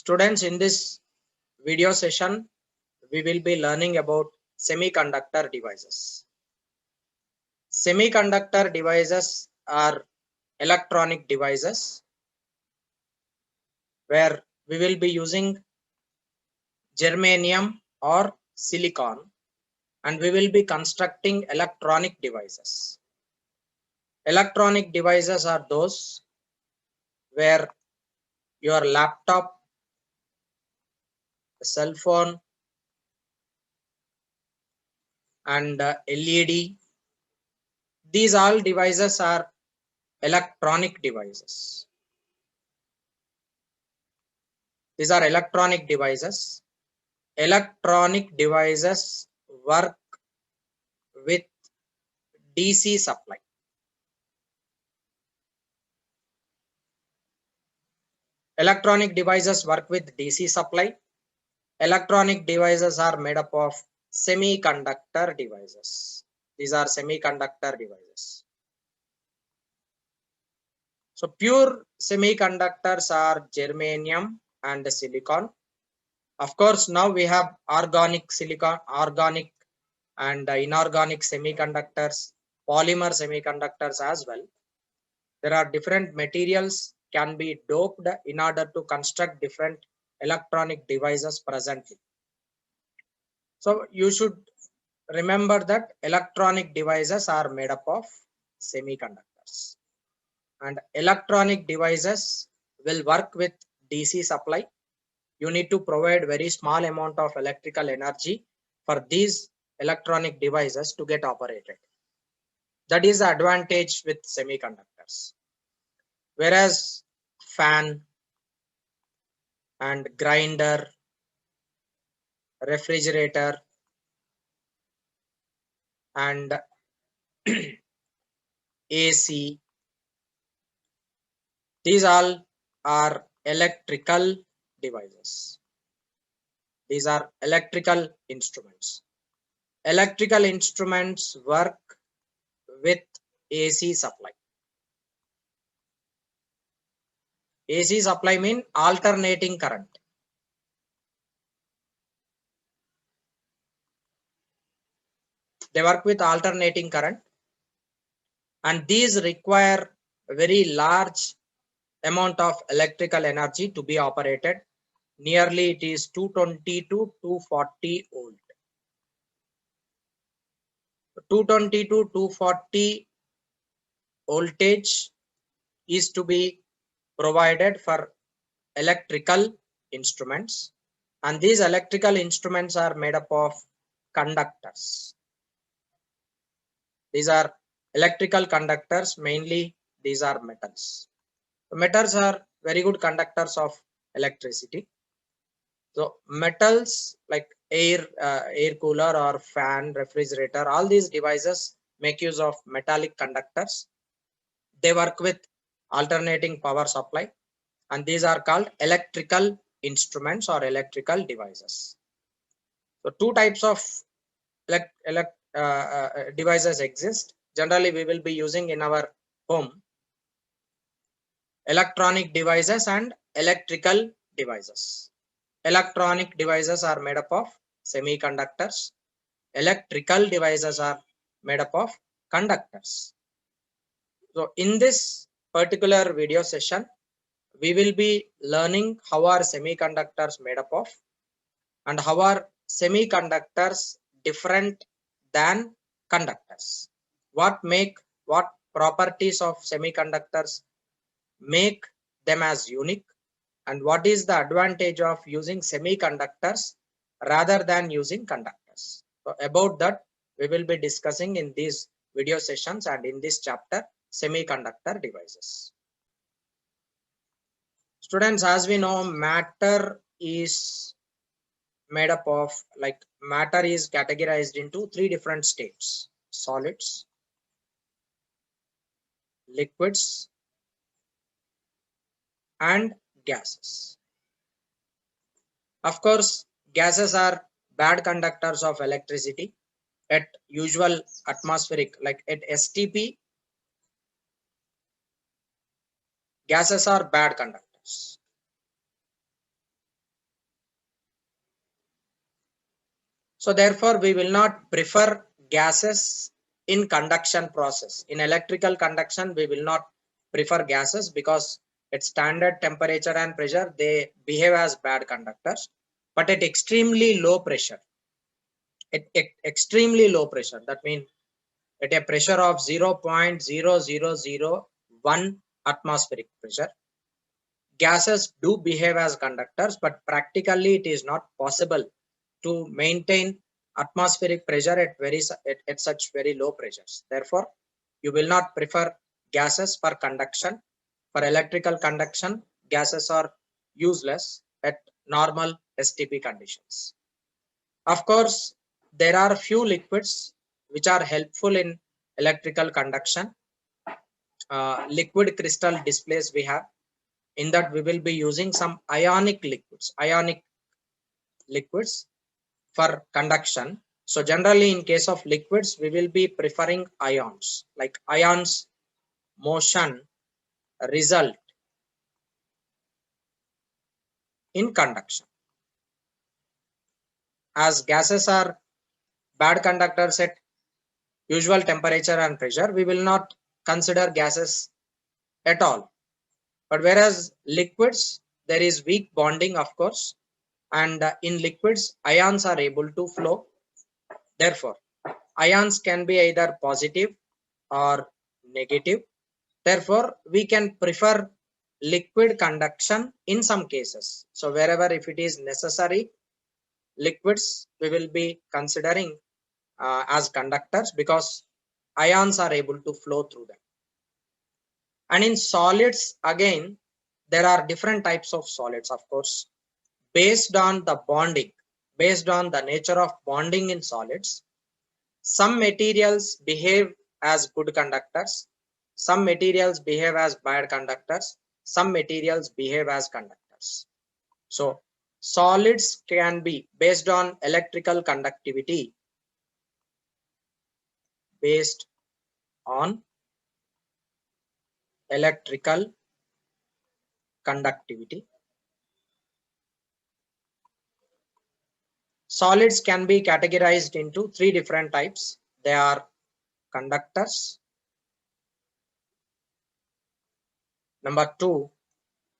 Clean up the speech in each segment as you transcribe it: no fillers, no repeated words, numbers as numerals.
Students, in this video session, we will be learning about semiconductor devices. Semiconductor devices are electronic devices where we will be using germanium or silicon, and we will be constructing electronic devices. Electronic devices are those where your laptop, cell phone, and LED, these all devices are electronic devices. These are electronic devices. Electronic devices work with DC supply. Electronic devices work with DC supply. Electronic devices are made up of semiconductor devices. These are semiconductor devices. So pure semiconductors are germanium and silicon. Of course, now we have organic silicon, organic and inorganic semiconductors, polymer semiconductors as well. There are different materials can be doped in order to construct different electronic devices presently. So you should remember that electronic devices are made up of semiconductors, and electronic devices will work with DC supply. You need to provide very small amount of electrical energy for these electronic devices to get operated. That is the advantage with semiconductors. Whereas fan and grinder, refrigerator, and AC, these all are electrical devices. These are electrical instruments. Electrical instruments work with AC supply. AC supply means alternating current. They work with alternating current, and these require a very large amount of electrical energy to be operated. Nearly it is 220 to 240 volt. 220 to 240 voltage is to be provided for electrical instruments, and these electrical instruments are made up of conductors. These are electrical conductors, mainly these are metals. The metals are very good conductors of electricity. So metals like air cooler or fan, refrigerator, all these devices make use of metallic conductors. They work with alternating power supply, and these are called electrical instruments or electrical devices. So two types of devices exist. Generally, we will be using in our home electronic devices and electrical devices. Electronic devices are made up of semiconductors. Electrical devices are made up of conductors. So in this particular video session, we will be learning how are semiconductors made up of, and how are semiconductors different than conductors. What properties of semiconductors make them as unique, and what is the advantage of using semiconductors rather than using conductors. So about that we will be discussing in these video sessions and in this chapter, semiconductor devices. Students, as we know, matter is made up of, like, matter is categorized into three different states: solids, liquids, and gases. Of course, gases are bad conductors of electricity at usual atmospheric, like at STP. Gases are bad conductors. So therefore, we will not prefer gases in conduction process. In electrical conduction, we will not prefer gases because at standard temperature and pressure, they behave as bad conductors. But at extremely low pressure, extremely low pressure, that means at a pressure of 0.0001 atmospheric pressure, gases do behave as conductors, but practically it is not possible to maintain atmospheric pressure at such very low pressures. Therefore, you will not prefer gases for conduction. For electrical conduction, gases are useless at normal STP conditions. Of course, there are few liquids which are helpful in electrical conduction. Liquid crystal displays we have. In that, we will be using some ionic liquids for conduction. So generally, in case of liquids, we will be preferring ions, like ions motion result in conduction. As gases are bad conductors at usual temperature and pressure, we will not consider gases at all. But whereas liquids, there is weak bonding, of course, and in liquids, ions are able to flow. Therefore, ions can be either positive or negative. Therefore, we can prefer liquid conduction in some cases. So wherever if it is necessary, liquids we will be considering as conductors because ions are able to flow through them. And in solids, again, there are different types of solids, of course, based on the bonding, based on the nature of bonding in solids. Some materials behave as good conductors, some materials behave as bad conductors, some materials behave as conductors. So solids can be based on electrical conductivity, based on electrical conductivity. Solids can be categorized into three different types. They are conductors. Number two,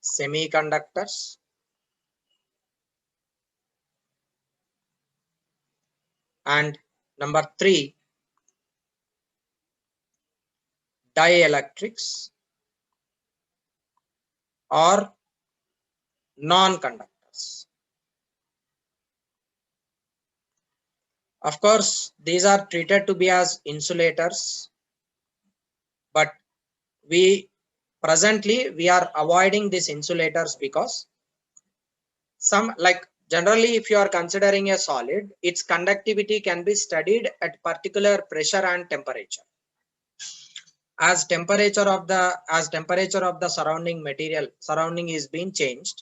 semiconductors. And number three, dielectrics or non-conductors. Of course, these are treated to be as insulators, but we are avoiding these insulators because some, like generally if you are considering a solid, its conductivity can be studied at particular pressure and temperature. As temperature of the surrounding is being changed,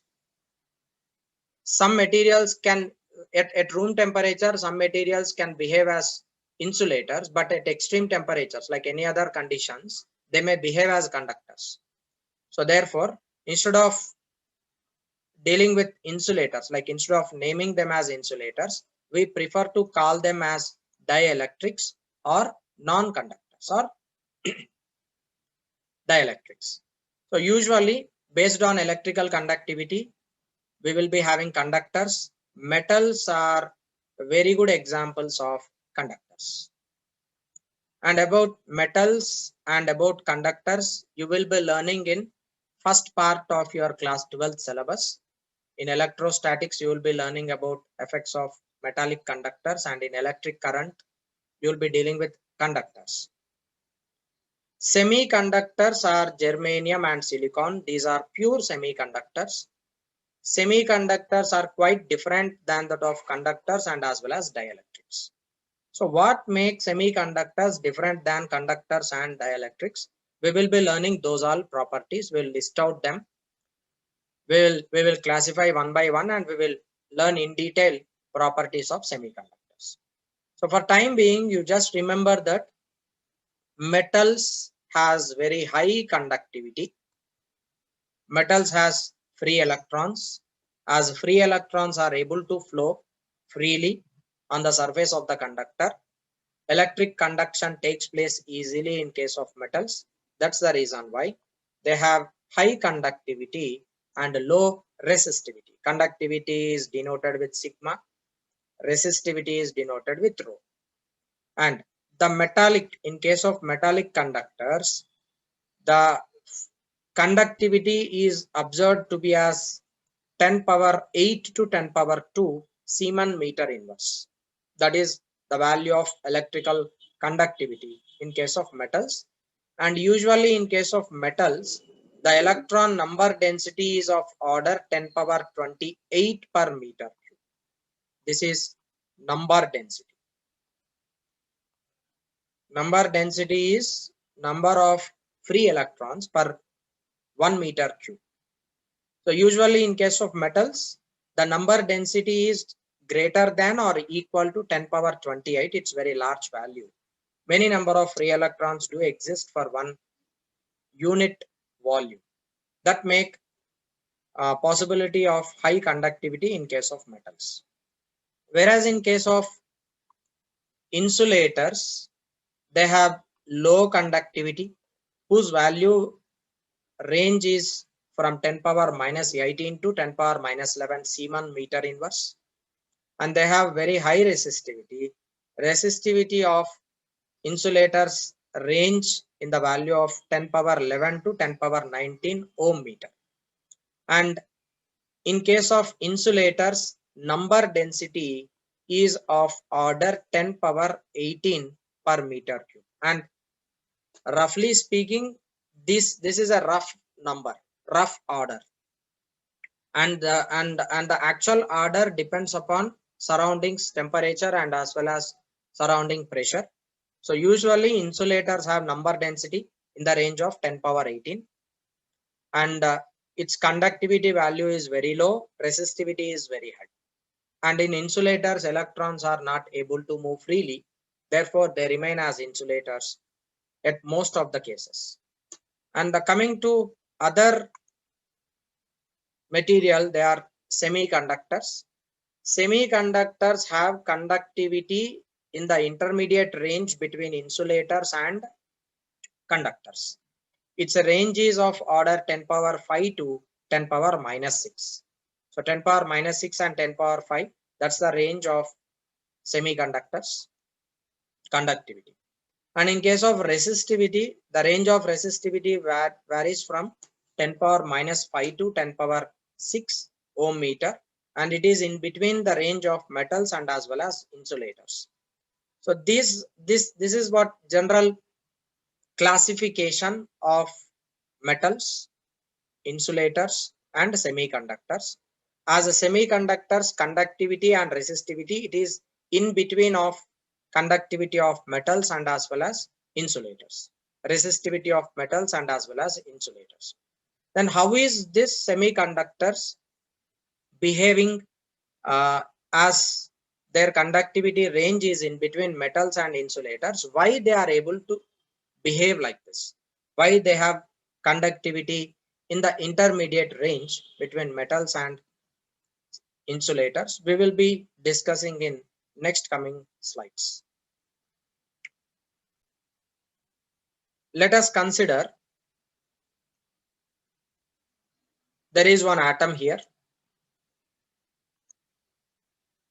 some materials can at room temperature, some materials can behave as insulators, but at extreme temperatures like any other conditions, they may behave as conductors. So therefore, instead of dealing with insulators, like instead of naming them as insulators, we prefer to call them as dielectrics or non-conductors or dielectrics. So usually based on electrical conductivity, we will be having conductors. Metals are very good examples of conductors. And about metals and about conductors, you will be learning in first part of your class 12 syllabus. In electrostatics, you will be learning about effects of metallic conductors, and in electric current, you will be dealing with conductors. Semiconductors are germanium and silicon. These are pure semiconductors. Semiconductors are quite different than that of conductors and as well as dielectrics. So what makes semiconductors different than conductors and dielectrics? We will be learning those all properties. We'll list out them. We will classify one by one and we will learn in detail properties of semiconductors. So for time being, you just remember that metals has very high conductivity. Metals has free electrons. As free electrons are able to flow freely on the surface of the conductor. Electric conduction takes place easily in case of metals. That's the reason why they have high conductivity and low resistivity. Conductivity is denoted with sigma, resistivity is denoted with rho. And the metallic, in case of metallic conductors, the conductivity is observed to be as 10 power 8 to 10 power 2 Siemens meter inverse. That is the value of electrical conductivity in case of metals. And usually in case of metals, the electron number density is of order 10 power 28 per meter. This is number density. Number density is number of free electrons per 1 meter cube. So usually in case of metals, the number density is greater than or equal to 10 power 28. It's very large value. Many number of free electrons do exist for 1 unit volume. That make a possibility of high conductivity in case of metals. Whereas in case of insulators, they have low conductivity whose value range is from 10 power minus 18 to 10 power minus 11 Siemens meter inverse. And they have very high resistivity. Resistivity of insulators range in the value of 10 power 11 to 10 power 19 ohm meter. And in case of insulators, number density is of order 10 power 18 per meter cube. And roughly speaking, this is a rough number, rough order. And the actual order depends upon surroundings temperature and as well as surrounding pressure. So usually insulators have number density in the range of 10 power 18 and its conductivity value is very low, resistivity is very high. And in insulators, electrons are not able to move freely, therefore they remain as insulators at most of the cases. And coming to other material, they are semiconductors. Semiconductors have conductivity in the intermediate range between insulators and conductors. Its range is of order 10 power 5 to 10 power minus 6. So 10 power minus 6 and 10 power 5, that's the range of semiconductors conductivity. And in case of resistivity, the range of resistivity varies from 10 power minus 5 to 10 power 6 ohm meter, and it is in between the range of metals and as well as insulators. So this is what general classification of metals, insulators and semiconductors. As a semiconductors conductivity and resistivity, it is in between of conductivity of metals and as well as insulators, resistivity of metals and as well as insulators. Then how is this semiconductors behaving as their conductivity range is in between metals and insulators? Why they are able to behave like this? Why they have conductivity in the intermediate range between metals and insulators? We will be discussing in next coming slides. Let us consider there is one atom here.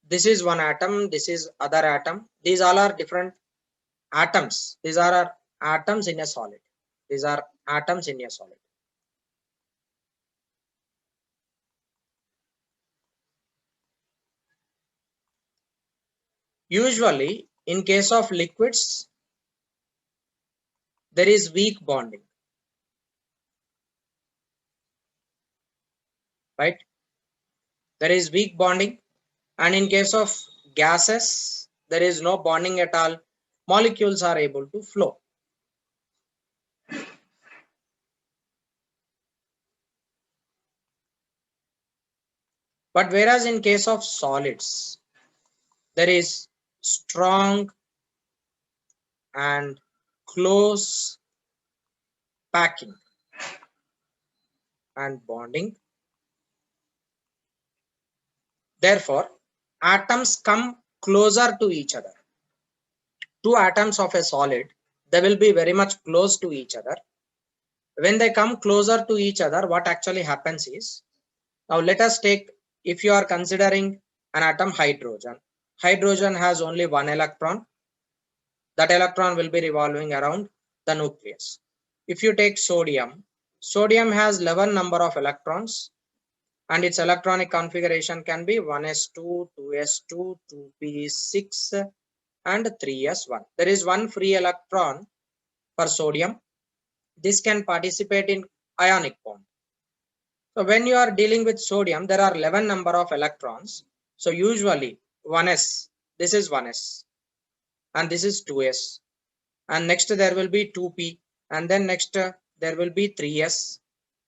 This is one atom, this is other atom. These all are different atoms. These are atoms in a solid. These are atoms in a solid. Usually, in case of liquids, there is weak bonding, right? There is weak bonding, and in case of gases, there is no bonding at all. Molecules are able to flow. But whereas in case of solids, there is strong and close packing and bonding. Therefore, atoms come closer to each other. Two atoms of a solid, they will be very much close to each other. When they come closer to each other, what actually happens is, now let us take, if you are considering an atom hydrogen. Hydrogen has only one electron. That electron will be revolving around the nucleus. If you take sodium, sodium has 11 number of electrons and its electronic configuration can be 1s2, 2s2, 2p6 and 3s1. There is one free electron for sodium. This can participate in ionic bond. So when you are dealing with sodium, there are 11 number of electrons. So usually 1s, this is 1s and this is 2s, and next there will be 2p, and then next there will be 3s,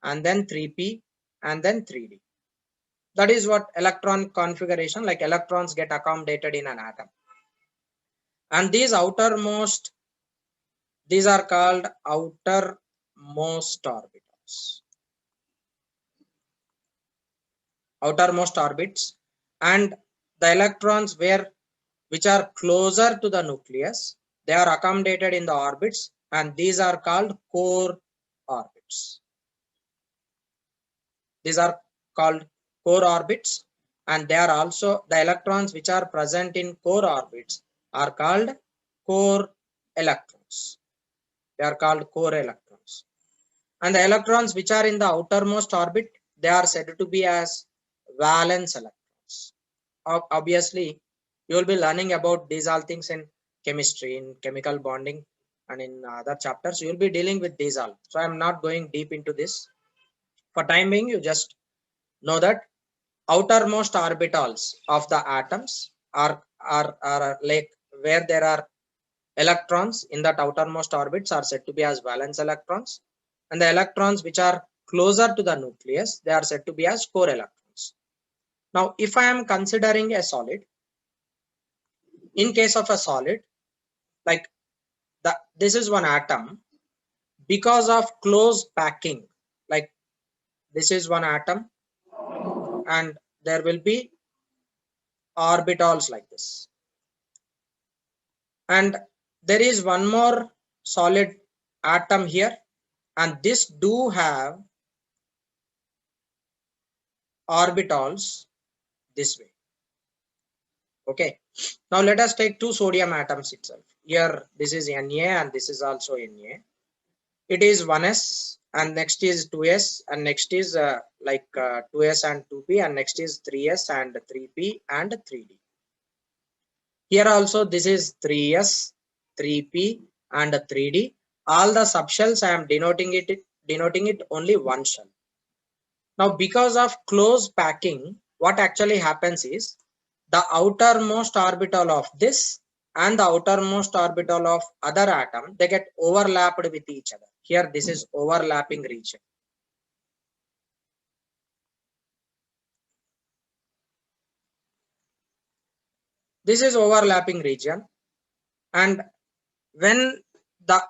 and then 3p, and then 3d. That is what electron configuration, like electrons get accommodated in an atom. And these outermost, these are called outermost orbitals. Outermost orbits, and the electrons which are closer to the nucleus, they are accommodated in the orbits, and these are called core orbits. These are called core orbits, and they are also, the electrons which are present in core orbits are called core electrons. They are called core electrons. And the electrons which are in the outermost orbit, they are said to be as valence electrons. Obviously, you will be learning about these all things in chemistry, in chemical bonding, and in other chapters you will be dealing with these all. So I am not going deep into this. For time being, you just know that outermost orbitals of the atoms are like where there are electrons in that outermost orbits are said to be as valence electrons, and the electrons which are closer to the nucleus, they are said to be as core electrons. Now, if I am considering a solid, in case of a solid, like this is one atom, because of close packing, like this is one atom, and there will be orbitals like this, and there is one more solid atom here, and this do have orbitals this way. Okay, now let us take two sodium atoms itself. Here this is Na and this is also Na. It is 1s and next is 2s and next is 2s and 2p, and next is 3s and 3p and 3d. Here also this is 3s, 3p and 3d. All the subshells I am denoting it only one shell. Now, because of close packing, what actually happens is the outermost orbital of this and the outermost orbital of other atom, they get overlapped with each other. Here this is overlapping region. This is overlapping region, and when the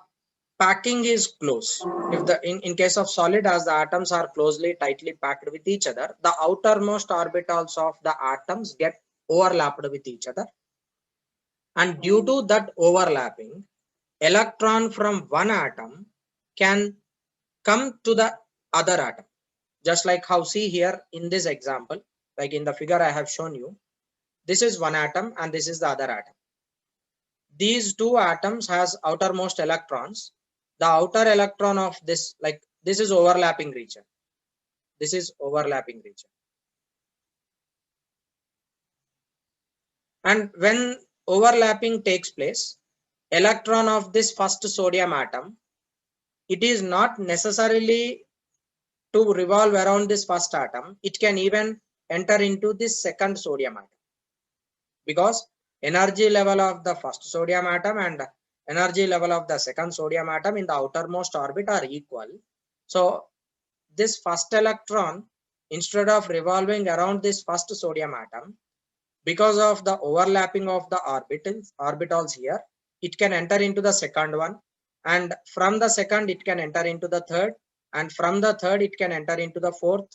packing is close, if the in case of solid, as the atoms are closely tightly packed with each other, the outermost orbitals of the atoms get overlapped with each other, and due to that overlapping, electron from one atom can come to the other atom, just like how see here in this example, like in the figure I have shown you, this is one atom and this is the other atom. These two atoms has outermost electrons. The outer electron of this, like this is overlapping region. This is overlapping region. And when overlapping takes place, electron of this first sodium atom, it is not necessarily to revolve around this first atom. It can even enter into this second sodium atom, because energy level of the first sodium atom and energy level of the second sodium atom in the outermost orbit are equal. So this first electron, instead of revolving around this first sodium atom, because of the overlapping of the orbitals here, it can enter into the second one, and from the second it can enter into the third, and from the third it can enter into the fourth.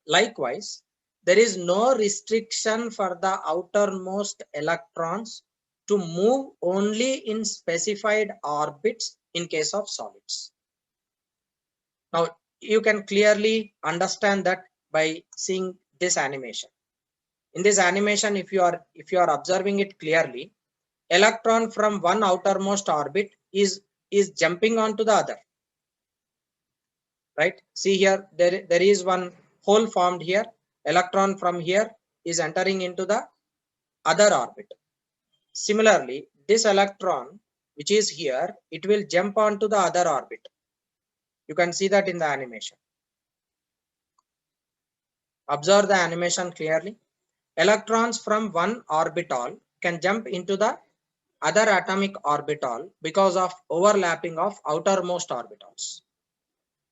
Likewise, there is no restriction for the outermost electrons to move only in specified orbits in case of solids. Now you can clearly understand that by seeing this animation. In this animation, if you are observing it clearly, electron from one outermost orbit is jumping onto the other, right? See here, there is one hole formed here. Electron from here is entering into the other orbit. Similarly, this electron which is here, it will jump onto the other orbit. You can see that in the animation. Observe the animation clearly. Electrons from one orbital can jump into the other atomic orbital because of overlapping of outermost orbitals.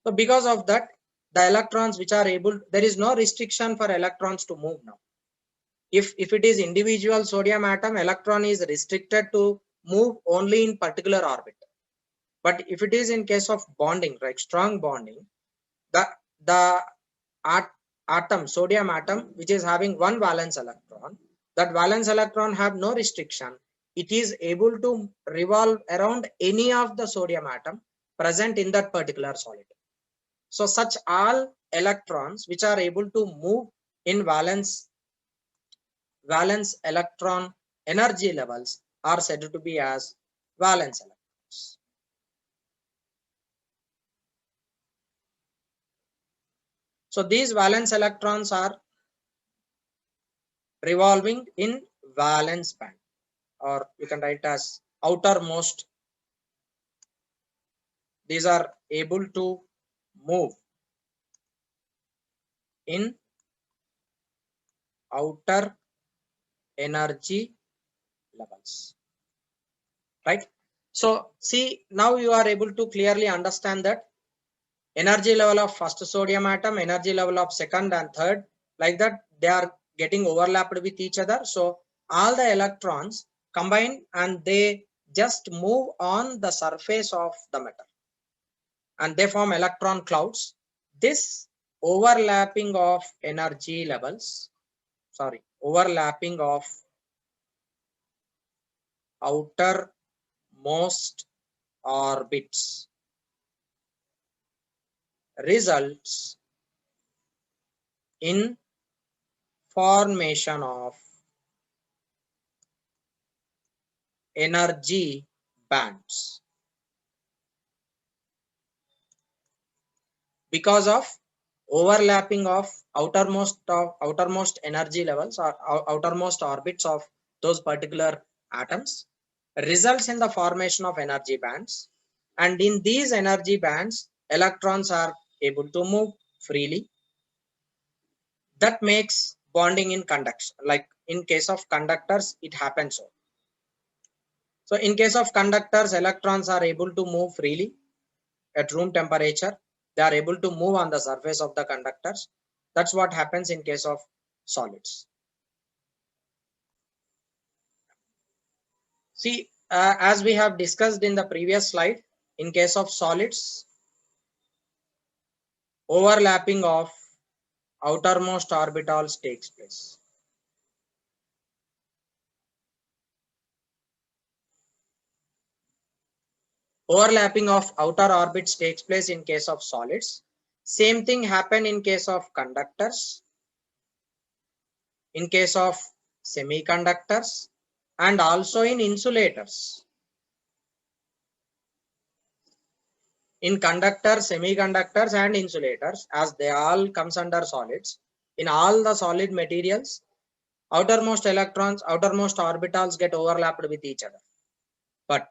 So because of that, the electrons which are able, there is no restriction for electrons to move now. If it is individual sodium atom, electron is restricted to move only in particular orbit. But if it is in case of bonding, right, strong bonding, the atom, sodium atom, which is having one valence electron, that valence electron have no restriction. It is able to revolve around any of the sodium atom present in that particular solid. So such all electrons which are able to move in valence electron energy levels are said to be as valence electrons. So these valence electrons are revolving in valence band, or you can write as outermost. These are able to move in outer energy levels, right? So see, now you are able to clearly understand that energy level of first sodium atom, energy level of second and third, like that they are getting overlapped with each other. So all the electrons combine and they just move on the surface of the metal and they form electron clouds. This overlapping of energy levels, overlapping of outermost orbits results in formation of energy bands. Because of overlapping of outermost energy levels or outermost orbits of those particular atoms results in the formation of energy bands, and in these energy bands electrons are able to move freely. That makes bonding in conduction, like in case of conductors it happens so in case of conductors, electrons are able to move freely at room temperature. They are able to move on the surface of the conductors. That's what happens in case of solids. See, as we have discussed in the previous slide, in case of solids, overlapping of outermost orbitals takes place. Overlapping of outer orbits takes place in case of solids. Same thing happen in case of conductors, in case of semiconductors, and also in insulators. In conductors, semiconductors and insulators, as they all comes under solids, in all the solid materials, outermost electrons, outermost orbitals get overlapped with each other. But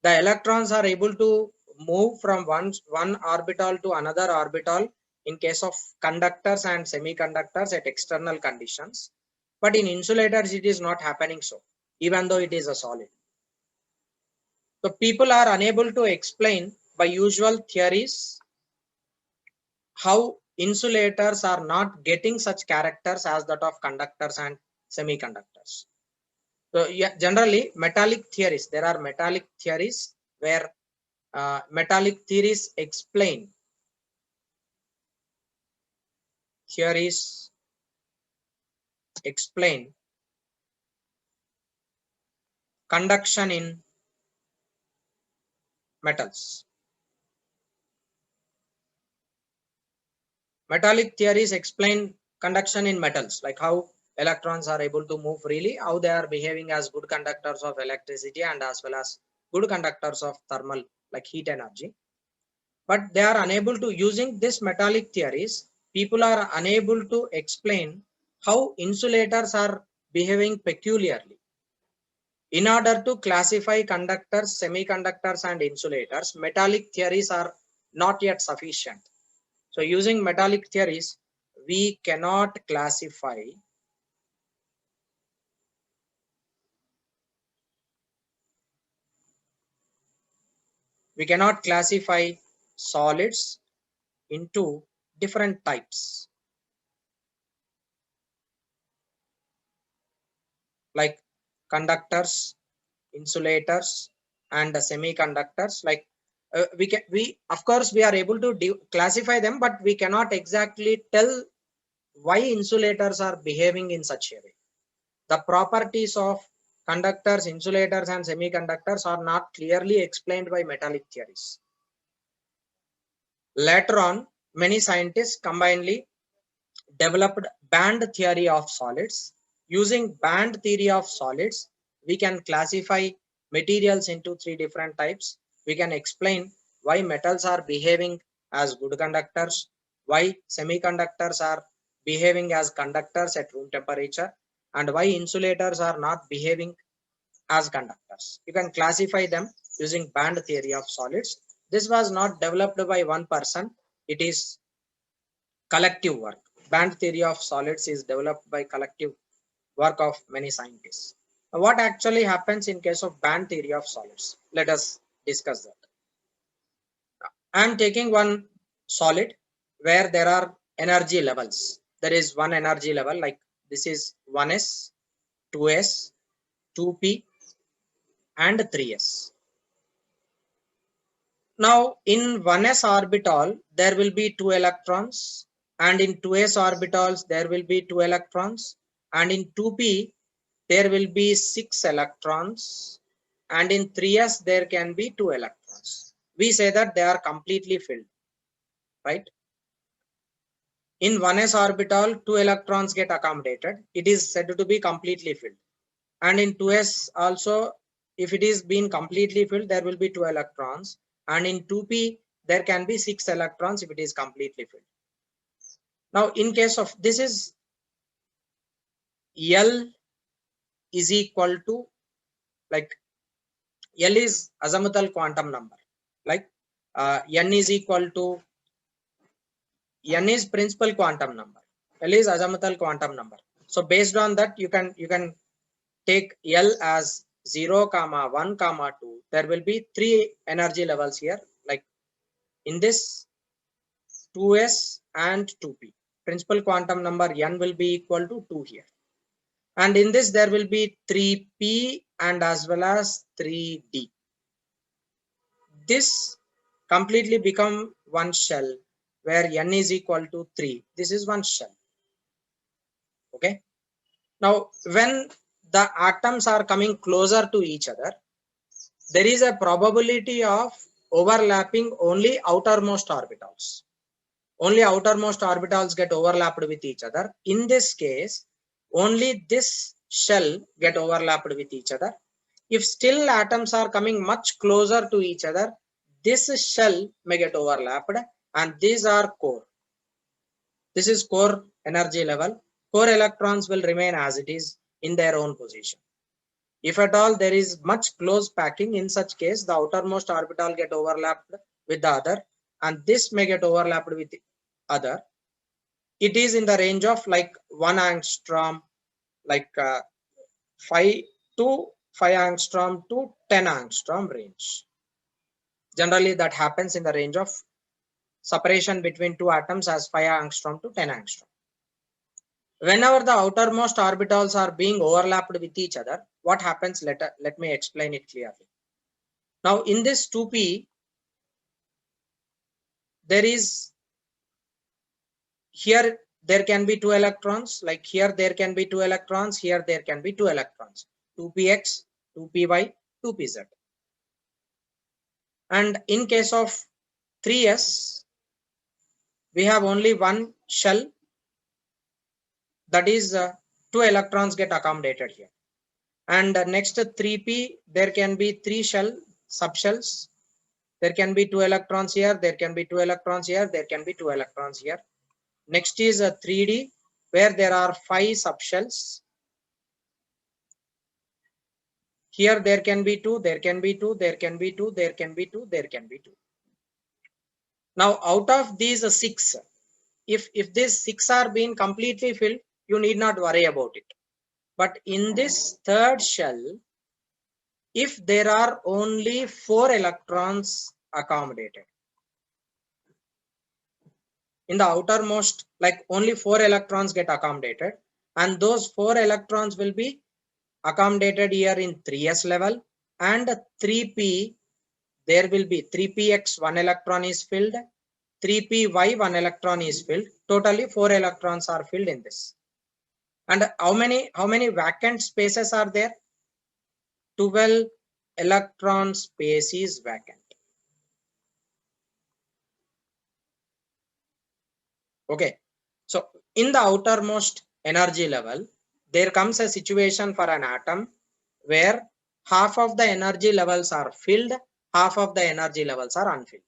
the electrons are able to move from one orbital to another orbital in case of conductors and semiconductors at external conditions. But in insulators, it is not happening so, even though it is a solid. So people are unable to explain by usual theories how insulators are not getting such characters as that of conductors and semiconductors. So yeah, generally metallic theories, there are metallic theories where metallic theories explain theories explain conduction in metals. Metallic theories explain conduction in metals, like how electrons are able to move freely, how they are behaving as good conductors of electricity and as well as good conductors of thermal, like heat energy. But they are unable to, using this metallic theories, people are unable to explain how insulators are behaving peculiarly. In order to classify conductors, semiconductors and insulators, metallic theories are not yet sufficient. So using metallic theories, we cannot classify solids into different types, like conductors, insulators and semiconductors. Like we of course we are able to classify them, but we cannot exactly tell why insulators are behaving in such a way. The properties of conductors, insulators and semiconductors are not clearly explained by metallic theories. Later on, many scientists combinedly developed band theory of solids. Using band theory of solids, we can classify materials into three different types. We can explain why metals are behaving as good conductors, why semiconductors are behaving as conductors at room temperature, and why insulators are not behaving as conductors. You can classify them using band theory of solids. This was not developed by one person. It is collective work. Band theory of solids is developed by collective work of many scientists. Now, what actually happens in case of band theory of solids? Let us discuss that. I am taking one solid where there are energy levels. There is one energy level, like this is 1s, 2s, 2p and 3s. Now in 1s orbital there will be 2 electrons, and in 2s orbitals there will be 2 electrons, and in 2p there will be 6 electrons, and in 3s there can be 2 electrons. We say that they are completely filled, right? In 1s orbital 2 electrons get accommodated. It is said to be completely filled. And in 2s also, if it is being completely filled, there will be 2 electrons, and in 2p there can be 6 electrons if it is completely filled. Now in case of this is L is equal to, like L is azimuthal quantum number, like n is equal to, n is principal quantum number, L is azimuthal quantum number. So based on that you can take L as 0, 1, 2. There will be 3 energy levels here, like in this 2s and 2p. Principal quantum number n will be equal to 2 here. And in this there will be 3p and as well as 3d. This completely become one shell where n is equal to 3. This is one shell. Okay. Now when the atoms are coming closer to each other, there is a probability of overlapping only outermost orbitals. Only outermost orbitals get overlapped with each other. In this case, only this shell get overlapped with each other. If still atoms are coming much closer to each other, this shell may get overlapped, and these are core. This is core energy level. Core electrons will remain as it is in their own position. If at all there is much close packing, in such case the outermost orbital get overlapped with the other, and this may get overlapped with the other. It is in the range of like 1 angstrom, like 5 to 5 angstrom to 10 angstrom range. Generally that happens in the range of separation between two atoms as 5 angstrom to 10 angstrom. Whenever the outermost orbitals are being overlapped with each other, what happens? Let me explain it clearly. Now in this 2p, there is here there can be 2 electrons, like here there can be 2 electrons, here there can be 2 electrons, 2px, 2py, 2pz. And in case of 3s, we have only one shell, that is 2 electrons get accommodated here. And next 3p, there can be 3 subshells. There can be 2 electrons here, there can be 2 electrons here, there can be 2 electrons here. Next is a 3d, where there are 5 subshells. Here there can be 2, there can be 2, there can be 2, there can be 2, there can be 2. Now out of these 6, if these 6 are being completely filled, you need not worry about it. But in this third shell, if there are only 4 electrons accommodated, in the outermost, like only 4 electrons get accommodated, and those 4 electrons will be accommodated here in 3s level, and 3p, there will be 3px 1 electron is filled, 3py 1 electron is filled, totally 4 electrons are filled in this. And how many vacant spaces are there? 12 electron space is vacant. Okay, so in the outermost energy level, there comes a situation for an atom where half of the energy levels are filled, half of the energy levels are unfilled.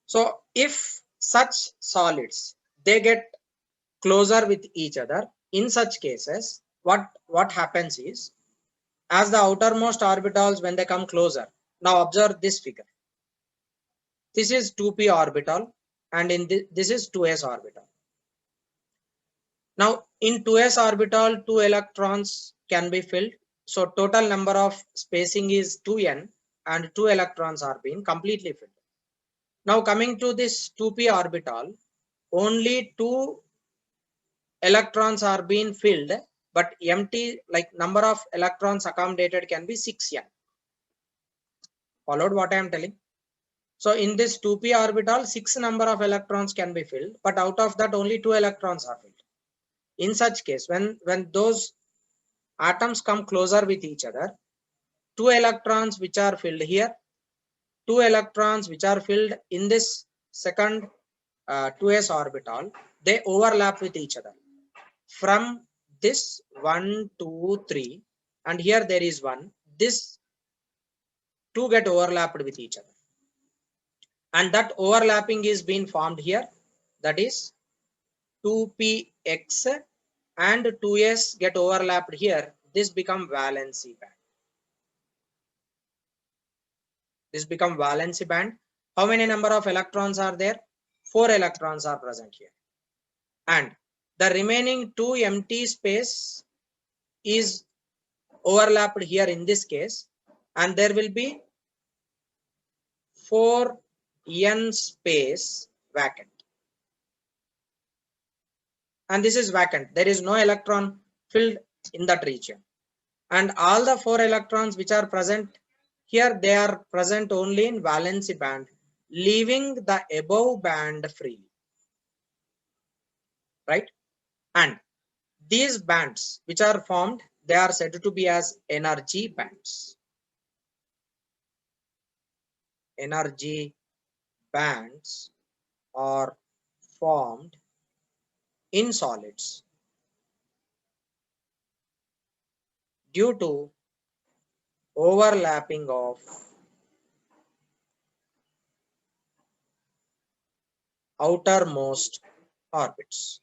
So if such solids, they get closer with each other, in such cases, what happens is, as the outermost orbitals, when they come closer, now observe this figure. This is 2p orbital, and in this is 2s orbital. Now in 2s orbital, 2 electrons can be filled. So total number of spacing is 2n, and 2 electrons are being completely filled. Now coming to this 2p orbital, only 2 electrons are being filled, but empty, like number of electrons accommodated can be 6n. Followed what I am telling? So in this 2p orbital, 6 number of electrons can be filled, but out of that only 2 electrons are filled. In such case, when those atoms come closer with each other, 2 electrons which are filled here, 2 electrons which are filled in this second 2s orbital, they overlap with each other. From this 1, 2, 3, and here there is 1, this 2 get overlapped with each other. And that overlapping is being formed here, that is 2px and 2s get overlapped here. This become valency band. This become valency band. How many number of electrons are there? 4 electrons are present here. And the remaining 2 empty space is overlapped here in this case, and there will be 4n space vacant. And this is vacant. There is no electron filled in that region. And all the 4 electrons which are present here, they are present only in valency band, leaving the above band freely. Right? And these bands which are formed, they are said to be as energy bands. Energy bands are formed in solids due to overlapping of outermost orbits.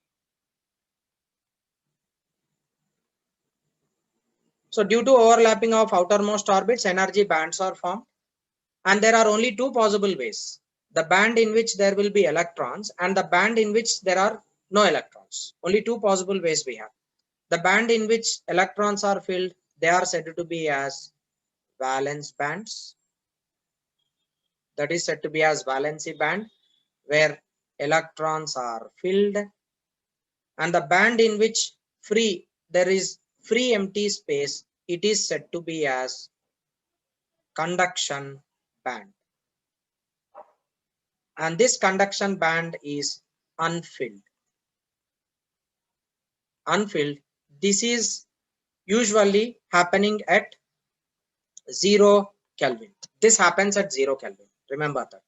So due to overlapping of outermost orbits, energy bands are formed, and there are only 2 possible ways: the band in which there will be electrons and the band in which there are no electrons. Only 2 possible ways we have. The band in which electrons are filled, they are said to be as valence bands. That is said to be as valency band, where electrons are filled. And the band in which there is free empty space, it is said to be as conduction band. And this conduction band is unfilled. Unfilled. This is usually happening at 0 Kelvin. This happens at 0 Kelvin. Remember that.